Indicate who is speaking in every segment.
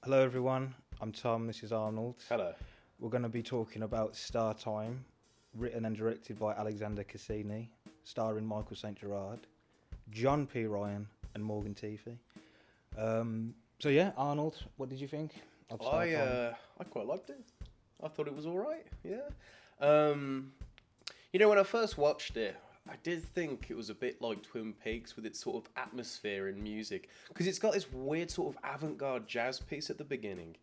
Speaker 1: Hello everyone, I'm Tom, this is Arnold.
Speaker 2: Hello.
Speaker 1: We're going to be talking about Star Time, written and directed by Alexander Cassini, starring Michael St. Gerard, John P. Ryan and Morgan Teefy. So yeah, Arnold, what did you think of Star Time?
Speaker 2: I quite liked it. I thought it was alright, yeah. When I first watched it, I did think it was a bit like Twin Peaks with its sort of atmosphere and music, because it's got this weird sort of avant-garde jazz piece at the beginning,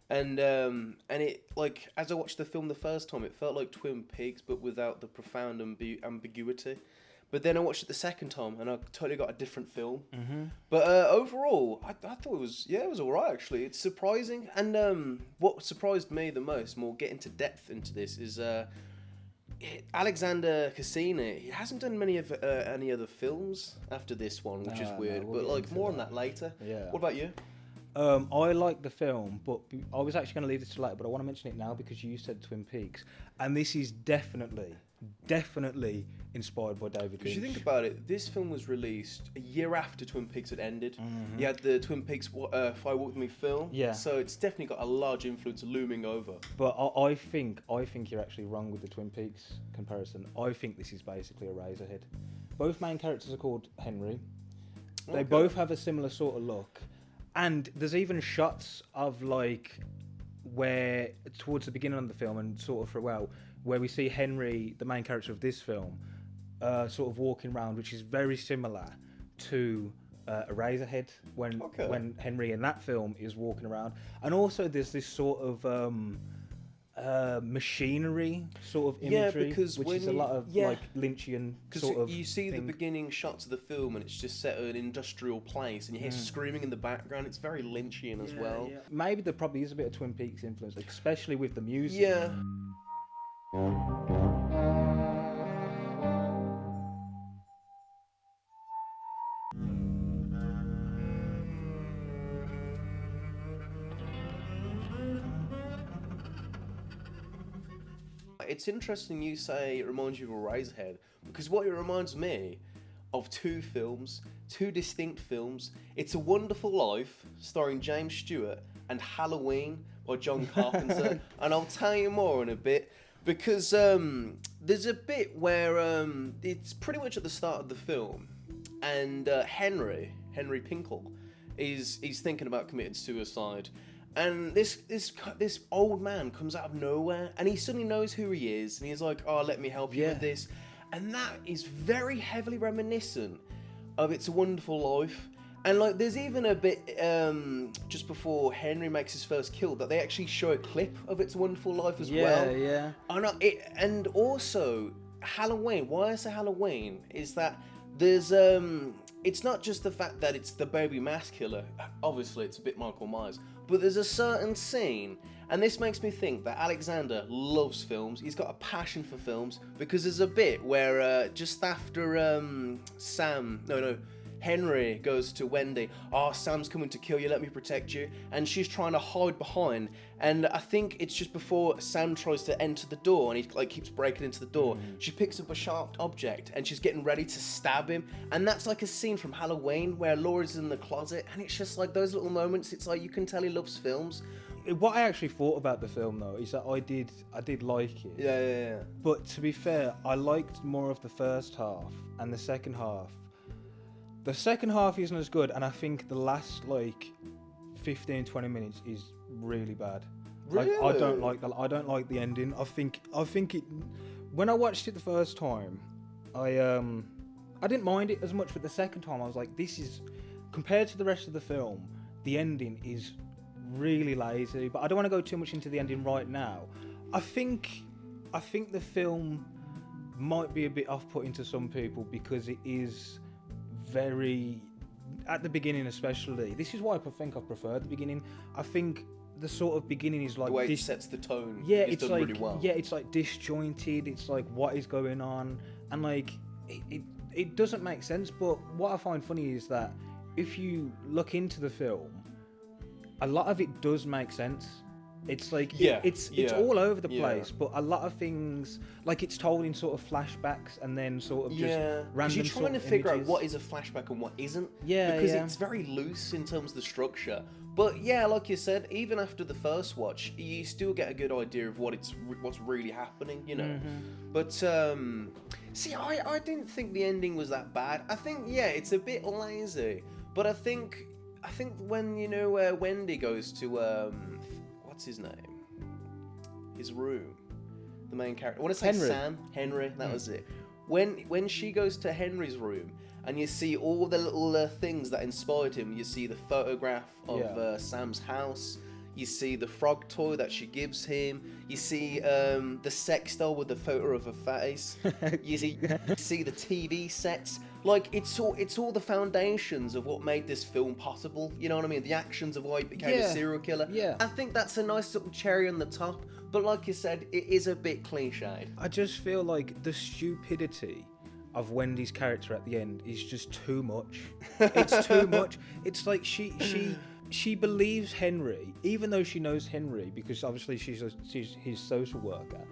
Speaker 2: and it, like, as I watched the film the first time, it felt like Twin Peaks but without the profound ambiguity. But then I watched it the second time and I totally got a different film. Mm-hmm. But overall, I thought it was alright actually. It's surprising, and what surprised me the most, more getting to depth into this, is Alexander Cassini. He hasn't done many of any other films after this one, which is weird.
Speaker 1: We'll
Speaker 2: but like more on that later.
Speaker 1: Yeah.
Speaker 2: What about you?
Speaker 1: I like the film, but I was actually going to leave this to later, but I want to mention it now because you said Twin Peaks, and this is definitely inspired by David Lynch.
Speaker 2: Because you think about it, this film was released a year after Twin Peaks had ended. Mm-hmm. You had the Twin Peaks Fire Walk With Me film,
Speaker 1: yeah.
Speaker 2: So it's definitely got a large influence looming over.
Speaker 1: But I think you're actually wrong with the Twin Peaks comparison. I think this is basically a Razorhead. Both main characters are called Henry. They both have a similar sort of look. And there's even shots of like where towards the beginning of the film and sort of throughout where we see Henry, the main character of this film, sort of walking around, which is very similar to a Razorhead when Henry in that film is walking around. And also there's this sort of machinery sort of imagery, which is a lot of like Lynchian sort of
Speaker 2: you see
Speaker 1: thing.
Speaker 2: The beginning shots of the film and it's just set at an industrial place and you hear screaming in the background. It's very Lynchian as well.
Speaker 1: Yeah. Maybe there probably is a bit of Twin Peaks influence, especially with the music.
Speaker 2: Yeah. It's interesting you say it reminds you of a Razorhead, because what it reminds me of two distinct films. It's A Wonderful Life, starring James Stewart, and Halloween by John Carpenter. And I'll tell you more in a bit, because there's a bit where it's pretty much at the start of the film, and Henry Pinkle is thinking about committing suicide. And this old man comes out of nowhere, and he suddenly knows who he is, and he's like, "Oh, let me help you with this." And that is very heavily reminiscent of It's a Wonderful Life. And like, there's even a bit just before Henry makes his first kill that they actually show a clip of It's a Wonderful Life as well.
Speaker 1: Yeah.
Speaker 2: And also Halloween. Why I say Halloween is that there's it's not just the fact that it's the baby mask killer. Obviously, it's a bit Michael Myers. But there's a certain scene, and this makes me think that Alexander loves films. He's got a passion for films, because there's a bit where just after Henry goes to Wendy, "Oh, Sam's coming to kill you, let me protect you." And she's trying to hide behind. And I think it's just before Sam tries to enter the door and he like keeps breaking into the door. She picks up a sharp object and she's getting ready to stab him. And that's like a scene from Halloween where Laura's in the closet, and it's just like those little moments. It's like you can tell he loves films.
Speaker 1: What I actually thought about the film though is that I did like it.
Speaker 2: Yeah.
Speaker 1: But to be fair, I liked more of the first half, and the second half. The second half isn't as good, and I think the last like 15-20 minutes is really bad.
Speaker 2: Really?
Speaker 1: Like, I don't like the ending. I think it. When I watched it the first time, I didn't mind it as much, but the second time I was like, this is, compared to the rest of the film, the ending is really lazy. But I don't want to go too much into the ending right now. I think the film might be a bit off-putting to some people because it is very, at the beginning especially. This is why I think I prefer the beginning. I think the sort of beginning is like
Speaker 2: the way it sets the tone.
Speaker 1: Yeah,
Speaker 2: it's
Speaker 1: done
Speaker 2: like
Speaker 1: really
Speaker 2: well.
Speaker 1: Yeah, it's like disjointed. It's like, what is going on, and like it doesn't make sense. But what I find funny is that if you look into the film, a lot of it does make sense. It's like it's all over the place, but a lot of things, like, it's told in sort of flashbacks and then sort of just random.
Speaker 2: You're trying to figure out what is a flashback and what isn't.
Speaker 1: Yeah,
Speaker 2: because it's very loose in terms of the structure. But yeah, like you said, even after the first watch, you still get a good idea of what's really happening, you know. But see, I didn't think the ending was that bad. I think it's a bit lazy, but I think when Wendy goes to what's his name, his room, the main character. I want to say Henry. That was it. When she goes to Henry's room. And you see all the little things that inspired him. You see the photograph of Sam's house. You see the frog toy that she gives him. You see the sex doll with the photo of her face. you see the TV sets. Like it's all the foundations of what made this film possible. You know what I mean? The actions of why he became a serial killer. Yeah. I think that's a nice little cherry on the top. But like you said, it is a bit cliched.
Speaker 1: I just feel like the stupidity of Wendy's character at the end is just too much. It's too much. It's like she believes Henry, even though she knows Henry, because obviously she's his social worker.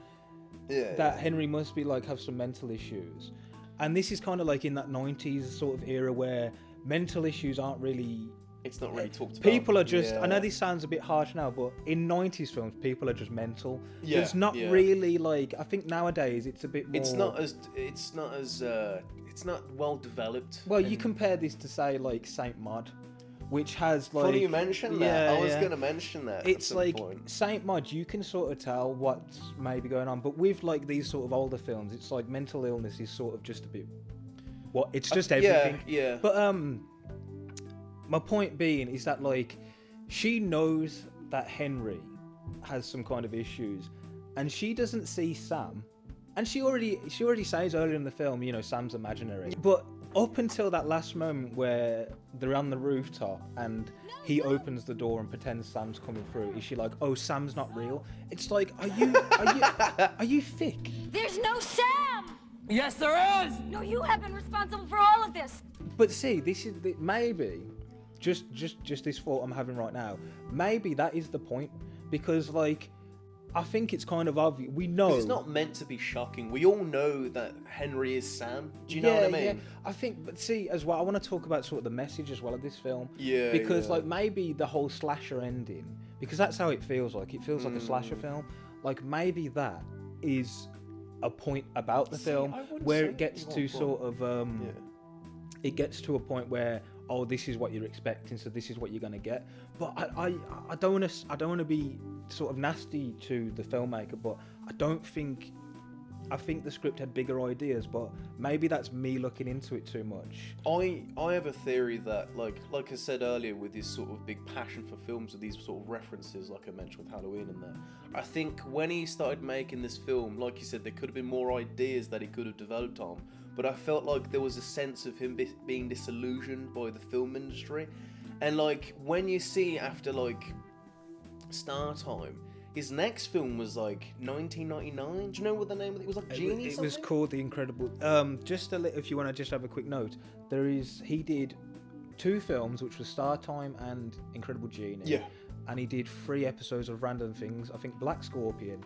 Speaker 1: That Henry must be like have some mental issues, and this is kind of like in that 90s sort of era where mental issues aren't really.
Speaker 2: It's not really talked about.
Speaker 1: People are just. I know this sounds a bit harsh now, but in 90s films, people are just mental. Yeah, it's not really like. I think nowadays it's a bit more.
Speaker 2: It's not well developed.
Speaker 1: Well, you compare this to say like Saint Maud, which has like.
Speaker 2: Funny you mentioned that. I was going to mention that.
Speaker 1: It's like Saint Maud. You can sort of tell what's maybe going on, but with like these sort of older films, it's like mental illness is sort of just a bit. It's just everything.
Speaker 2: Yeah.
Speaker 1: But my point being is that like she knows that Henry has some kind of issues, and she doesn't see Sam, and she already says earlier in the film, Sam's imaginary. But up until that last moment where they're on the rooftop and he opens the door and pretends Sam's coming through, is she like, oh, Sam's not real? It's like, are you thick?
Speaker 3: There's no Sam.
Speaker 4: Yes, there is.
Speaker 3: No, you have been responsible for all of this.
Speaker 1: But see, this is maybe. Just this thought I'm having right now. Maybe that is the point, because like I think it's kind of obvious. We know
Speaker 2: it's not meant to be shocking. We all know that Henry is Sam. Do you know what I mean?
Speaker 1: Yeah. I think, but see as well. I want to talk about sort of the message as well of this film.
Speaker 2: Yeah.
Speaker 1: Because like maybe the whole slasher ending, because that's how it feels like. It feels like a slasher film. Like maybe that is a point about the film where it gets to sort of it gets to a point where. Oh, this is what you're expecting, so this is what you're gonna get. But I don't want to be sort of nasty to the filmmaker, but I think the script had bigger ideas, but maybe that's me looking into it too much.
Speaker 2: I have a theory that like I said earlier, with this sort of big passion for films with these sort of references, like I mentioned with Halloween and that, I think when he started making this film, like you said, there could have been more ideas that he could have developed on. But I felt like there was a sense of him being disillusioned by the film industry. And like when you see after like Star Time, his next film was like 1999. Do you know what the name of it was? Like Genie.
Speaker 1: It was called The Incredible. Just a little, if you want to just have a quick note, he did 2 films, which was Star Time and Incredible Genie.
Speaker 2: Yeah.
Speaker 1: And he did 3 episodes of random things. I think Black Scorpion,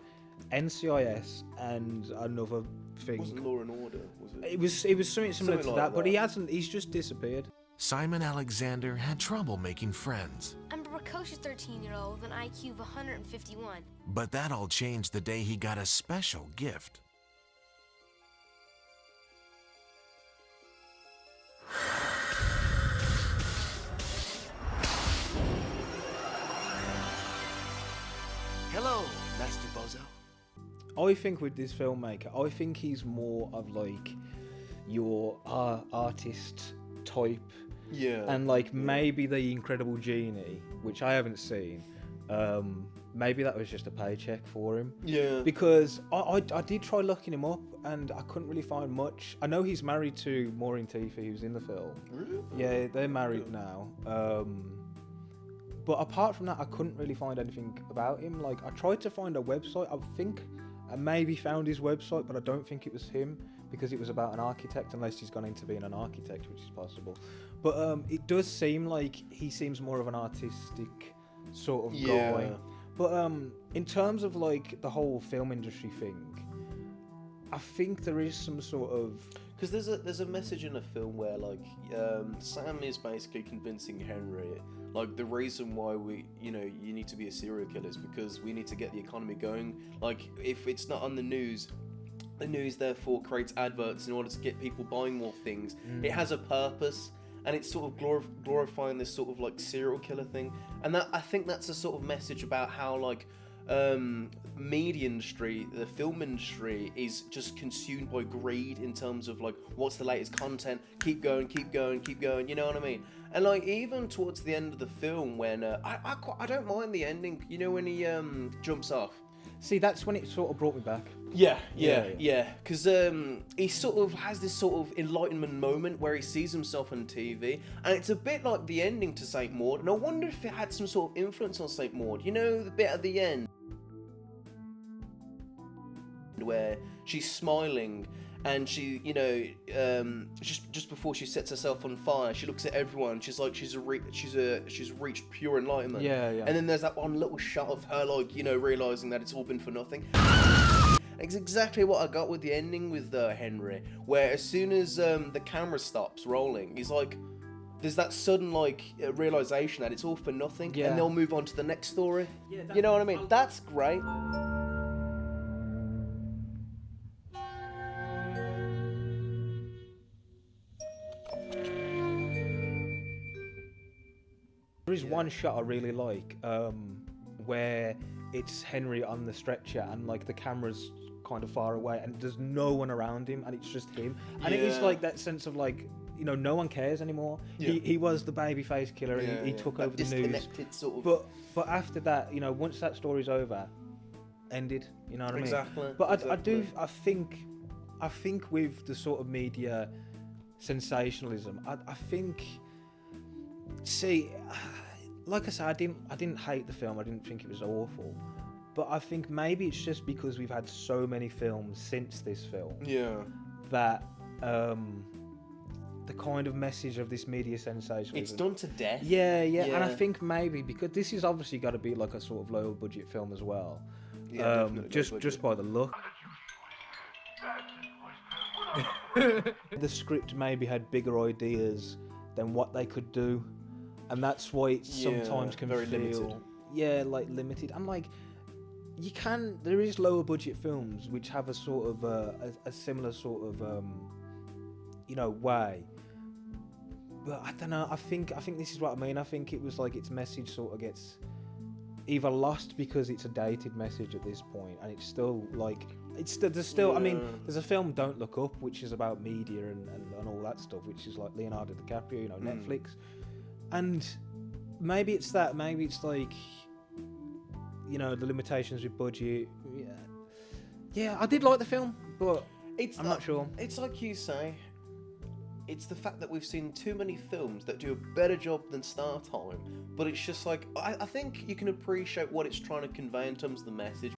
Speaker 1: NCIS, and another thing.
Speaker 2: It wasn't Law and Order, was it?
Speaker 1: It was something similar to that, but he's just disappeared.
Speaker 5: Simon Alexander had trouble making friends.
Speaker 3: I'm a precocious 13-year-old with an IQ of 151.
Speaker 5: But that all changed the day he got a special gift.
Speaker 2: Hello, Master Bozo.
Speaker 1: I think with this filmmaker, I think he's more of like your artist type.
Speaker 2: Yeah.
Speaker 1: And like maybe The Incredible Genie, which I haven't seen, maybe that was just a paycheck for him.
Speaker 2: Yeah.
Speaker 1: Because I did try looking him up and I couldn't really find much. I know he's married to Maureen Teefy, who's in the film.
Speaker 2: Really?
Speaker 1: Yeah, they're married now. But apart from that, I couldn't really find anything about him. Like, I tried to find a website. I think I maybe found his website, but I don't think it was him because it was about an architect, unless he's gone into being an architect, which is possible. But it does seem like he seems more of an artistic sort of guy. But in terms of like the whole film industry thing, I think there is some sort of
Speaker 2: because there's a message in a film where like Sam is basically convincing Henry like the reason why you need to be a serial killer is because we need to get the economy going. Like if it's not on the news therefore creates adverts in order to get people buying more things. It has a purpose, and it's sort of glorifying this sort of like serial killer thing. And that, I think that's a sort of message about how like media industry, the film industry, is just consumed by greed in terms of like what's the latest content, keep going, you know what I mean? And like even towards the end of the film when I don't mind the ending, you know, when he jumps off.
Speaker 1: See, that's when it sort of brought me back.
Speaker 2: Yeah. Because he sort of has this sort of enlightenment moment where he sees himself on TV, and it's a bit like the ending to Saint Maud. And I wonder if it had some sort of influence on Saint Maud. You know, the bit at the end where she's smiling, and she, you know, just before she sets herself on fire, she looks at everyone. She's like, she's reached pure enlightenment.
Speaker 1: Yeah.
Speaker 2: And then there's that one little shot of her, like, you know, realizing that it's all been for nothing. It's exactly what I got with the ending with Henry, where as soon as the camera stops rolling, he's like, there's that sudden like realization that it's all for nothing, and they'll move on to the next story. Yeah, you know what I mean? That's great.
Speaker 1: There is one shot I really like, where it's Henry on the stretcher and like the camera's kind of far away and there's no one around him and it's just him. And it is like that sense of like, you know, no one cares anymore. Yeah. He was the babyface killer and he took over the news.
Speaker 2: Sort of.
Speaker 1: But after that, you know, once that story's over, ended. You know what I mean?
Speaker 2: Exactly.
Speaker 1: But I think with the sort of media sensationalism, I think. See, like I said, I didn't hate the film. I didn't think it was awful, but I think maybe it's just because we've had so many films since this film. Yeah. That the kind of message of this media sensationalism.
Speaker 2: It's done to death.
Speaker 1: Yeah. And I think maybe because this is obviously got to be like a sort of lower budget film as well. Yeah. Just by the look. The script maybe had bigger ideas than what they could do. And that's why it sometimes can feel limited. Like limited. I'm like, there is lower budget films which have a sort of a similar sort of you know, way. But I don't know. I think this is what I mean. I think it was like its message sort of gets either lost because it's a dated message at this point, and it's still like there's still. I mean, there's a film Don't Look Up, which is about media and all that stuff, which is like Leonardo DiCaprio, you know, Netflix. And maybe it's that. Maybe it's like, you know, the limitations with budget. Yeah, I did like the film, but I'm not sure.
Speaker 2: It's like you say. It's the fact that we've seen too many films that do a better job than Star Time. But it's just like, I think you can appreciate what it's trying to convey in terms of the message.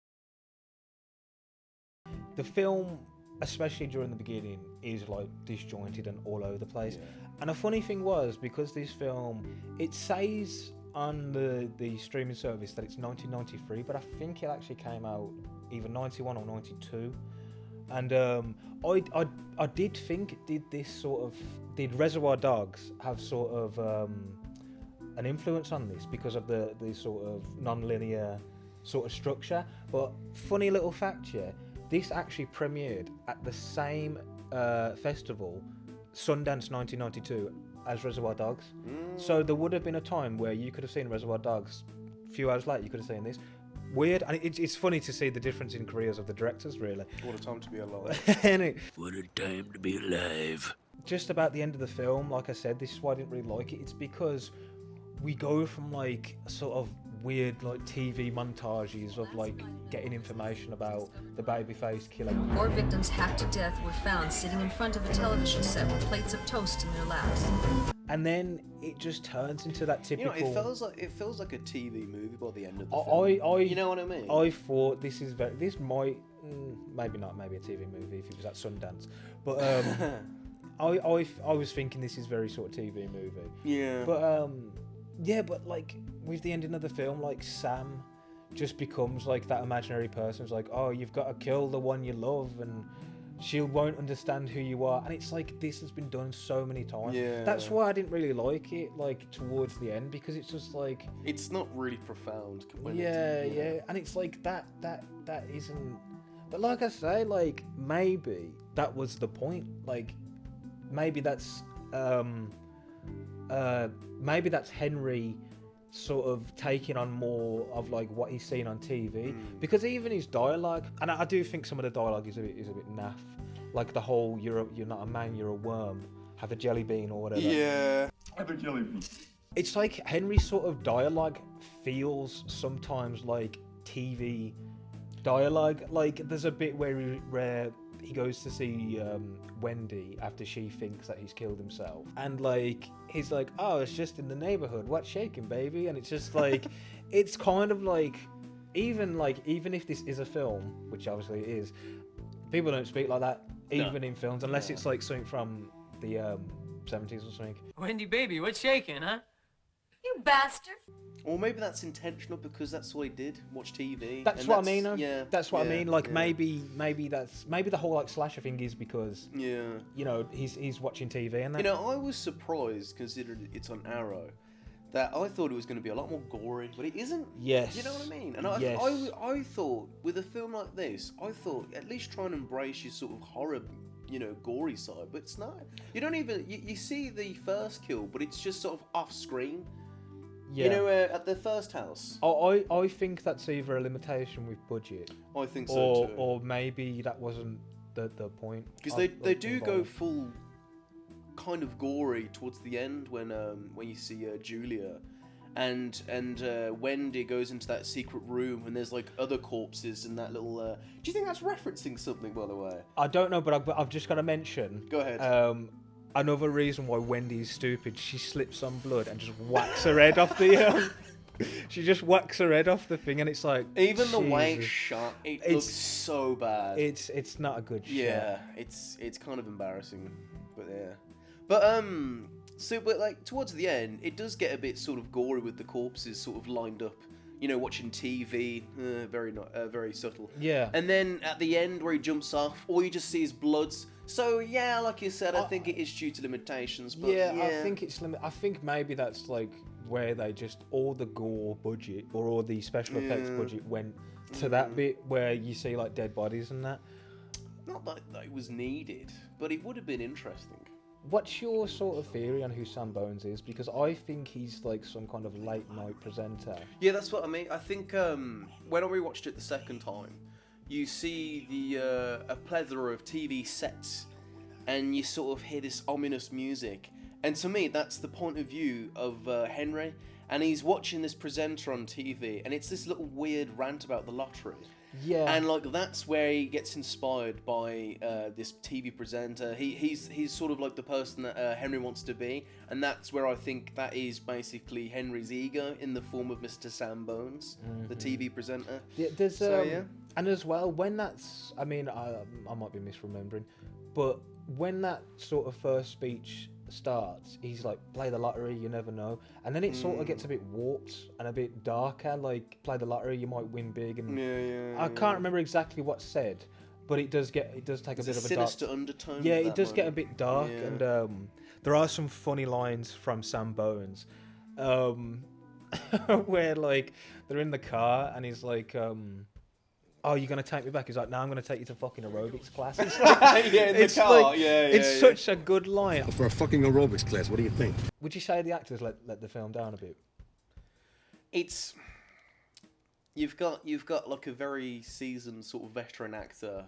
Speaker 1: The film, especially during the beginning, is like disjointed and all over the place. Yeah. And a funny thing was, because this film, it says on the streaming service that it's 1993, but I think it actually came out either 91 or 92. And I did think did Reservoir Dogs have sort of an influence on this because of the sort of non-linear sort of structure. But funny little fact here, this actually premiered at the same festival, Sundance 1992, as Reservoir Dogs. So there would have been a time where you could have seen Reservoir Dogs. A few hours later, you could have seen this. Weird, and it's funny to see the difference in careers of the directors, really.
Speaker 2: What a time to be alive.
Speaker 5: What a time to be alive.
Speaker 1: Just about the end of the film, like I said, this is why I didn't really like it. It's because we go from like sort of weird like TV montages of like getting information about the babyface killer.
Speaker 4: 4 victims hacked to death were found sitting in front of a television set with plates of toast in their laps.
Speaker 1: And then it just turns into that typical.
Speaker 2: You know, it feels like a TV movie by the end of the film. You know what I mean?
Speaker 1: I thought this might maybe not, maybe a TV movie if it was at Sundance, but I was thinking this is very sort of TV movie.
Speaker 2: Yeah.
Speaker 1: But but like with the ending of the film, like Sam just becomes like that imaginary person. It's like, oh, you've got to kill the one you love, and she won't understand who you are, and it's like this has been done so many times.
Speaker 2: Yeah.
Speaker 1: That's why I didn't really like it, like towards the end, because it's just like
Speaker 2: It's not really profound.
Speaker 1: yeah, and it's like that isn't. But like I say, like maybe that was the point. Like maybe that's Henry sort of taking on more of like what he's seen on TV, because even his dialogue, and I do think some of the dialogue is a bit naff, like the whole you're not a man, you're a worm, have a jelly bean or whatever.
Speaker 2: Yeah.
Speaker 6: Have a jelly bean.
Speaker 1: It's like Henry's sort of dialogue feels sometimes like TV dialogue. Like there's a bit where he goes to see Wendy after she thinks that he's killed himself, and like he's like, oh, it's just in the neighborhood, what's shaking, baby? And it's just like it's kind of like even if this is a film, which obviously it is, people don't speak like that even in films unless it's like something from the 70s or something.
Speaker 7: Wendy, baby, what's shaking, huh?
Speaker 4: You bastard!
Speaker 2: Or maybe that's intentional because that's all he did, watch TV.
Speaker 1: That's
Speaker 2: and
Speaker 1: what I mean.
Speaker 2: Yeah.
Speaker 1: That's what I mean. Like
Speaker 2: yeah.
Speaker 1: maybe the whole like slasher thing is because
Speaker 2: Yeah.
Speaker 1: you know he's watching TV and that.
Speaker 2: You know, I was surprised, considering it's on Arrow, that I thought it was going to be a lot more gory, but it isn't.
Speaker 1: Yes.
Speaker 2: You know what I mean? And
Speaker 1: Yes.
Speaker 2: I thought, with a film like this, I thought at least try and embrace your sort of horror, you know, gory side, but it's not. You don't even, you see the first kill, but it's just sort of off screen.
Speaker 1: Yeah.
Speaker 2: You know, at the first house.
Speaker 1: I think that's either a limitation with budget,
Speaker 2: I think so too.
Speaker 1: or maybe that wasn't the point.
Speaker 2: Because they do go full kind of gory towards the end when you see Julia and Wendy goes into that secret room and there's like other corpses and that little do you think that's referencing something, by the way?
Speaker 1: I don't know, but I've just got to mention.
Speaker 2: Go ahead.
Speaker 1: Another reason why Wendy's stupid, she slips some blood and just whacks her head off the. She just whacks her head off the thing, and it's like
Speaker 2: even the way it's
Speaker 1: Jesus.
Speaker 2: shot, it looks so bad.
Speaker 1: It's not a good shot.
Speaker 2: Yeah, it's kind of embarrassing, but yeah. But but like towards the end, it does get a bit sort of gory with the corpses sort of lined up. You know, watching TV, very subtle.
Speaker 1: Yeah.
Speaker 2: And then at the end where he jumps off, all you just see is bloods. So yeah, like you said, I think it is due to limitations. But
Speaker 1: yeah, I think it's I think maybe that's like where they just all the gore budget or all the special effects budget went to that bit where you see like dead bodies and that.
Speaker 2: Not that it was needed, but it would have been interesting.
Speaker 1: What's your sort of theory on who Sam Bones is? Because I think he's like some kind of late night presenter.
Speaker 2: Yeah, that's what I mean. I think when I rewatched it the second time, you see a plethora of TV sets, and you sort of hear this ominous music. And to me, that's the point of view of Henry, and he's watching this presenter on TV, and it's this little weird rant about the lottery.
Speaker 1: Yeah.
Speaker 2: And like that's where he gets inspired by this TV presenter. He's sort of like the person that Henry wants to be, and that's where I think that is basically Henry's ego in the form of Mr. Sam Bones, the TV presenter.
Speaker 1: Yeah, there's
Speaker 2: yeah.
Speaker 1: And as well, when that's, I mean, I might be misremembering, but when that sort of first speech starts, he's like, play the lottery, you never know, and then it sort of gets a bit warped and a bit darker, like play the lottery, you might win big, and I can't remember exactly what's said, but it does take a bit of a
Speaker 2: sinister
Speaker 1: dark
Speaker 2: undertone.
Speaker 1: Yeah,
Speaker 2: at
Speaker 1: it does
Speaker 2: that
Speaker 1: get a
Speaker 2: moment.
Speaker 1: bit dark, and there are some funny lines from Sam Bones, where like they're in the car and he's like, oh, you're going to take me back? He's like, no, I'm going to take you to fucking aerobics class. It's like,
Speaker 2: yeah, in the car.
Speaker 1: like, it's such a good line.
Speaker 6: For a fucking aerobics class, what do you think?
Speaker 1: Would you say the actors let the film down a bit?
Speaker 2: It's you've got like a very seasoned sort of veteran actor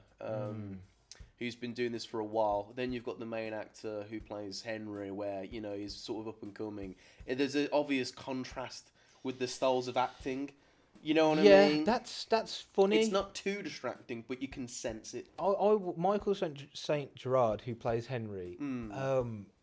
Speaker 2: who's been doing this for a while. Then you've got the main actor who plays Henry, where you know he's sort of up and coming. There's an obvious contrast with the styles of acting. You know what I mean?
Speaker 1: Yeah, that's funny.
Speaker 2: It's not too distracting, but you can sense it.
Speaker 1: Michael St. Gerard, who plays Henry,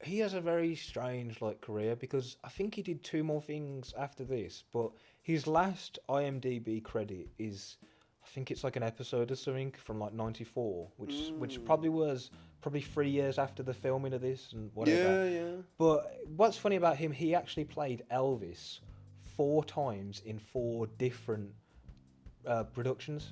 Speaker 1: he has a very strange like career, because I think he did 2 more things after this, but his last IMDb credit is, I think it's like an episode or something from like '94, which probably was 3 years after the filming of this and whatever.
Speaker 2: Yeah.
Speaker 1: But what's funny about him, he actually played Elvis 4 times in 4 different productions.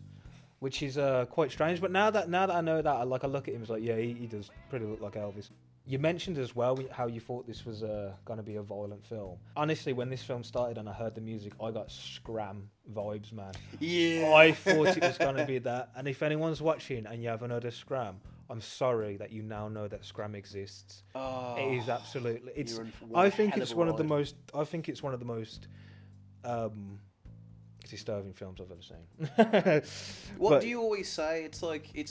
Speaker 1: which is quite strange. But now that I know that, I look at him, it's like, yeah, he does pretty look like Elvis. You mentioned as well how you thought this was going to be a violent film. Honestly, when this film started and I heard the music, I got Scram vibes, man.
Speaker 2: Yeah.
Speaker 1: I thought it was going to be that. And if anyone's watching and you haven't heard of Scram, I'm sorry that you now know that Scram exists.
Speaker 2: Oh,
Speaker 1: it is absolutely. It's.
Speaker 2: you're in for one
Speaker 1: I think
Speaker 2: hell
Speaker 1: it's
Speaker 2: of a
Speaker 1: one of the
Speaker 2: ride.
Speaker 1: most. I think it's one of the most disturbing films I've ever seen.
Speaker 2: What
Speaker 1: But-
Speaker 2: do you always say? It's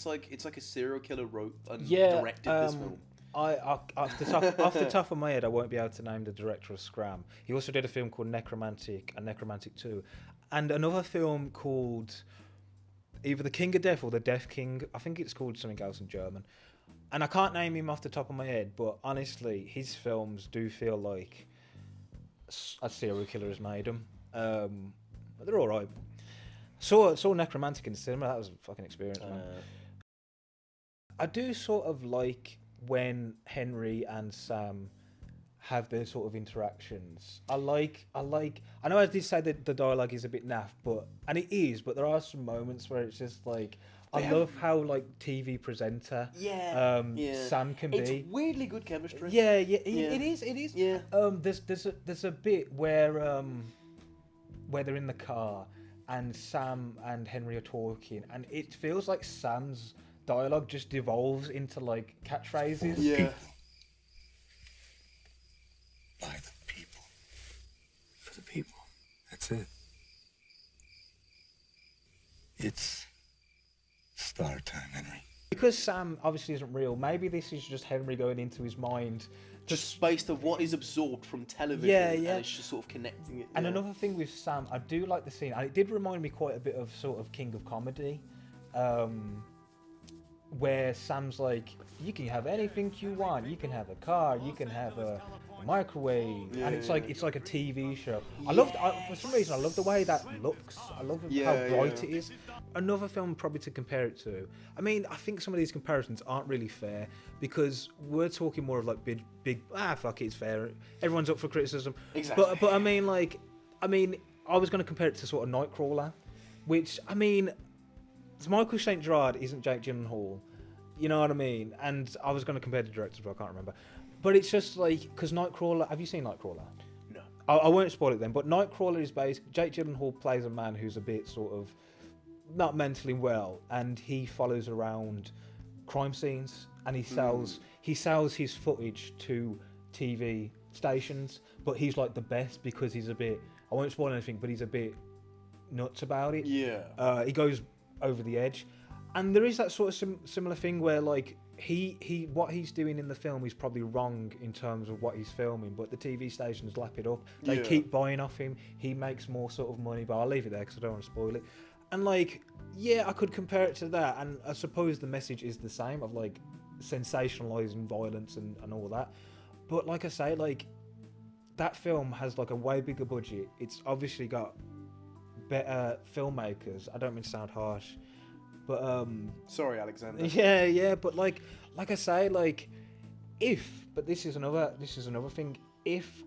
Speaker 2: like a serial killer wrote and
Speaker 1: Yeah,
Speaker 2: directed this film.
Speaker 1: I off the top of my head, I won't be able to name the director of Scram. He also did a film called Necromantic and Necromantic 2, and another film called either The King of Death or The Death King. I think it's called something else in German. And I can't name him off the top of my head, but honestly, his films do feel like a serial killer has made them. But they're all right. Saw Necromantic in the cinema. That was a fucking experience, man. I do sort of like when Henry and Sam have their sort of interactions. I know I did say that the dialogue is a bit naff, and it is, but there are some moments where it's just like, I love how like TV presenter Sam can
Speaker 2: It's
Speaker 1: be.
Speaker 2: weirdly good chemistry.
Speaker 1: Yeah. It is.
Speaker 2: Yeah.
Speaker 1: There's a bit where they're in the car and Sam and Henry are talking, and it feels like Sam's dialogue just devolves into like catchphrases.
Speaker 2: Yeah.
Speaker 6: By the people. For the people. That's it. It's star time, Henry.
Speaker 1: Because Sam obviously isn't real, maybe this is just Henry going into his mind.
Speaker 2: Just based on what is absorbed from television.
Speaker 1: Yeah.
Speaker 2: And it's just sort of connecting it.
Speaker 1: And another thing with Sam, I do like the scene, and it did remind me quite a bit of sort of King of Comedy, where Sam's like, you can have anything you want. You can have a car, you can have a microwave, and it's like a TV show. For some reason, I love the way that looks. I love how bright it is. Another film probably to compare it to. I mean, I think some of these comparisons aren't really fair because we're talking more of like big. Fuck it, it's fair. Everyone's up for criticism.
Speaker 2: Exactly.
Speaker 1: But I mean, I was going to compare it to sort of Nightcrawler, which I mean, Michael St. Gerard isn't Jake Gyllenhaal. You know what I mean? And I was going to compare the directors, but I can't remember. But it's just like, because Nightcrawler, have you seen Nightcrawler?
Speaker 2: No.
Speaker 1: I won't spoil it then, but Nightcrawler is based, Jake Gyllenhaal plays a man who's a bit sort of not mentally well, and he follows around crime scenes, and he sells his footage to TV stations, but he's like the best because he's a bit, I won't spoil anything, but he's a bit nuts about it.
Speaker 2: Yeah.
Speaker 1: He goes over the edge. And there is that sort of similar thing where like what he's doing in the film is probably wrong in terms of what he's filming, but the TV stations lap it up. They keep buying off him. He makes more sort of money, but I'll leave it there because I don't want to spoil it. And like, yeah, I could compare it to that, and I suppose the message is the same of like sensationalizing violence and all that. But like I say, like that film has like a way bigger budget. It's obviously got better filmmakers. I don't mean to sound harsh. But
Speaker 2: Sorry, Alexander.
Speaker 1: yeah, but like I say, like but this is another thing. If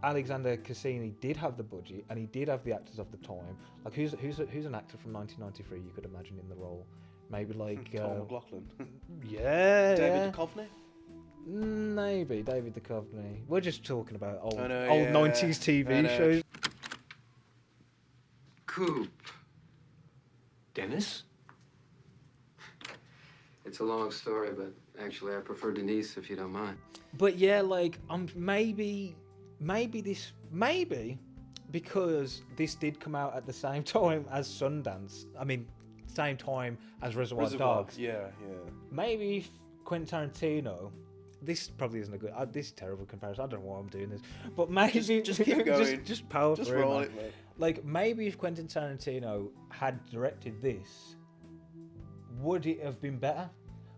Speaker 1: Alexander Cassini did have the budget and he did have the actors of the time, like who's an actor from 1993 you could imagine in the role? Maybe like
Speaker 2: Tom McLaughlin.
Speaker 1: yeah,
Speaker 2: David Duchovny.
Speaker 1: Maybe David Duchovny. We're just talking about old
Speaker 2: I know,
Speaker 1: 90s TV shows.
Speaker 8: Coop. Dennis? It's a long story, but actually I prefer Denise if you don't mind.
Speaker 1: But yeah, like maybe because this did come out at the same time as Sundance. I mean, same time as Reservoir Dogs.
Speaker 2: Yeah.
Speaker 1: Maybe if Quentin Tarantino. This probably isn't a good. This is a terrible comparison. I don't know why I'm doing this, but maybe
Speaker 2: Just keep going.
Speaker 1: just power
Speaker 2: Just
Speaker 1: through,
Speaker 2: roll
Speaker 1: man.
Speaker 2: it, mate.
Speaker 1: Like maybe if Quentin Tarantino had directed this, would it have been better?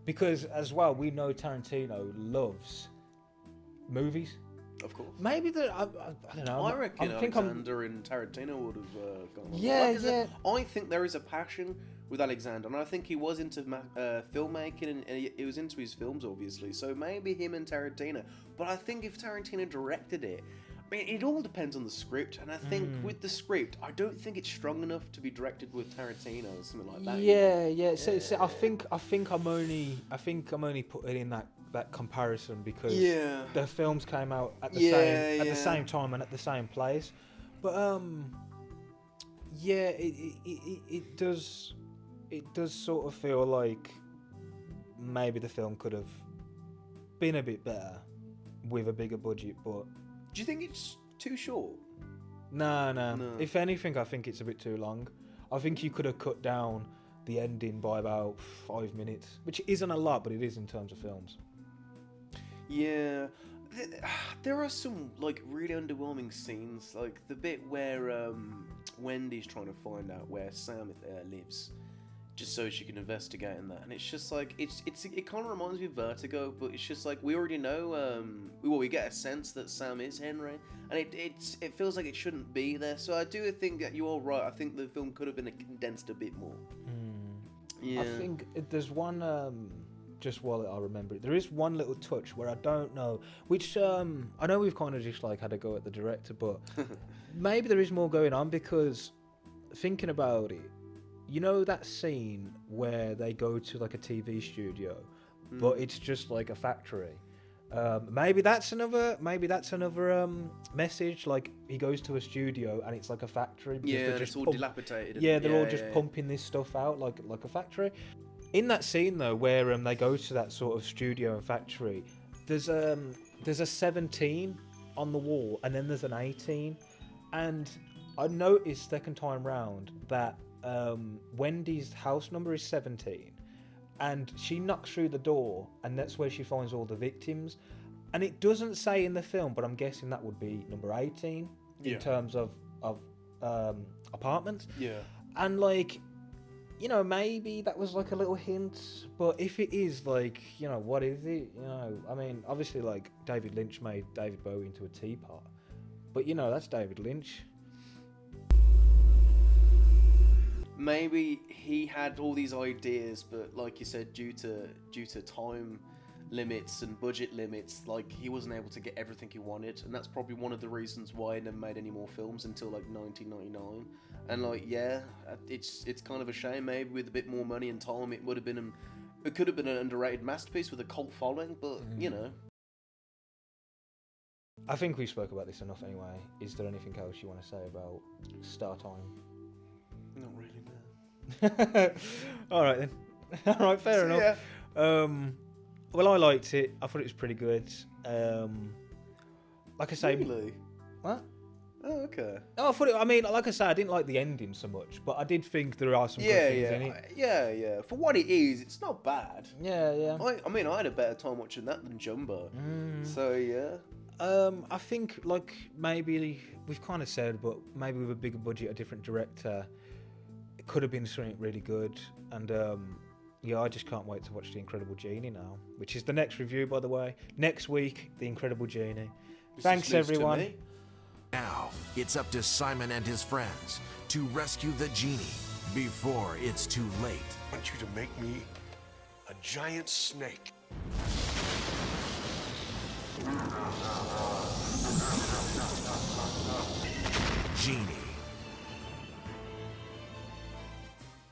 Speaker 1: Because as well, we know Tarantino loves movies.
Speaker 2: Of course.
Speaker 1: Maybe I don't know.
Speaker 2: I reckon Alexander and Tarantino would have gone on.
Speaker 1: Yeah,
Speaker 2: Like I said, I think there is a passion with Alexander, and I think he was into filmmaking, and he was into his films, obviously. So maybe him and Tarantino. But I think if Tarantino directed it, I mean, it all depends on the script, and I think with the script, I don't think it's strong enough to be directed with Tarantino or something like that.
Speaker 1: Yeah. So I think I'm only putting in that comparison because the films came out at the same time and at the same place. But it does sort of feel like maybe the film could have been a bit better with a bigger budget, but.
Speaker 2: Do you think it's too short?
Speaker 1: No. If anything, I think it's a bit too long. I think you could have cut down the ending by about 5 minutes, which isn't a lot, but it is in terms of films.
Speaker 2: Yeah. There are some, like, really underwhelming scenes, like the bit where Wendy's trying to find out where Sam lives, just so she can investigate in that, and it's just like it kind of reminds me of Vertigo, but it's just like we already know. We get a sense that Sam is Henry, and it feels like it shouldn't be there. So I do think that you're all right. I think the film could have been condensed a bit more. Yeah.
Speaker 1: I think there's one. Just while I remember it, there is one little touch where I don't know which. I know we've kind of just like had a go at the director, but maybe there is more going on because thinking about it. You know that scene where they go to like a TV studio, but it's just like a factory. Maybe that's another message. Like he goes to a studio and it's like a factory.
Speaker 2: Yeah, it's all dilapidated.
Speaker 1: Yeah, they're all just pumping this stuff out like a factory. In that scene though, where they go to that sort of studio and factory, there's a 17 on the wall and then there's an 18, and I noticed second time round that. Wendy's house number is 17, and she knocks through the door, and that's where she finds all the victims. And it doesn't say in the film, but I'm guessing that would be number 18 in terms of apartments.
Speaker 2: Yeah.
Speaker 1: And like, you know, maybe that was like a little hint, but if it is, like, you know, what is it? You know, I mean, obviously, like David Lynch made David Bowie into a teapot, but you know, that's David Lynch.
Speaker 2: Maybe he had all these ideas, but like you said, due to time limits and budget limits, like he wasn't able to get everything he wanted, and that's probably one of the reasons why he never made any more films until like 1999. And like, yeah, it's kind of a shame. Maybe with a bit more money and time, it could have been an underrated masterpiece with a cult following. But you know,
Speaker 1: I think we spoke about this enough anyway. Is there anything else you want to say about Star Time?
Speaker 2: Not really, no.
Speaker 1: All right then. All right, fair enough.
Speaker 2: Yeah.
Speaker 1: Well, I liked it. I thought it was pretty good. Like I say,
Speaker 2: Really?
Speaker 1: what?
Speaker 2: Oh, okay.
Speaker 1: Oh, I thought it. I mean, like I say, I didn't like the ending so much, but I did think there are some good things in it.
Speaker 2: Yeah. For what it is, it's not bad.
Speaker 1: Yeah.
Speaker 2: I mean, I had a better time watching that than Jumbo. So yeah.
Speaker 1: I think like maybe we've kind of said, but maybe with a bigger budget, a different director, it could have been something really good. And yeah, I just can't wait to watch The Incredible Genie now, which is the next review, by the way. Next week, The Incredible Genie. Thanks, everyone.
Speaker 5: Now, it's up to Simon and his friends to rescue the genie before it's too late.
Speaker 6: I want you to make me a giant snake.
Speaker 5: Genie.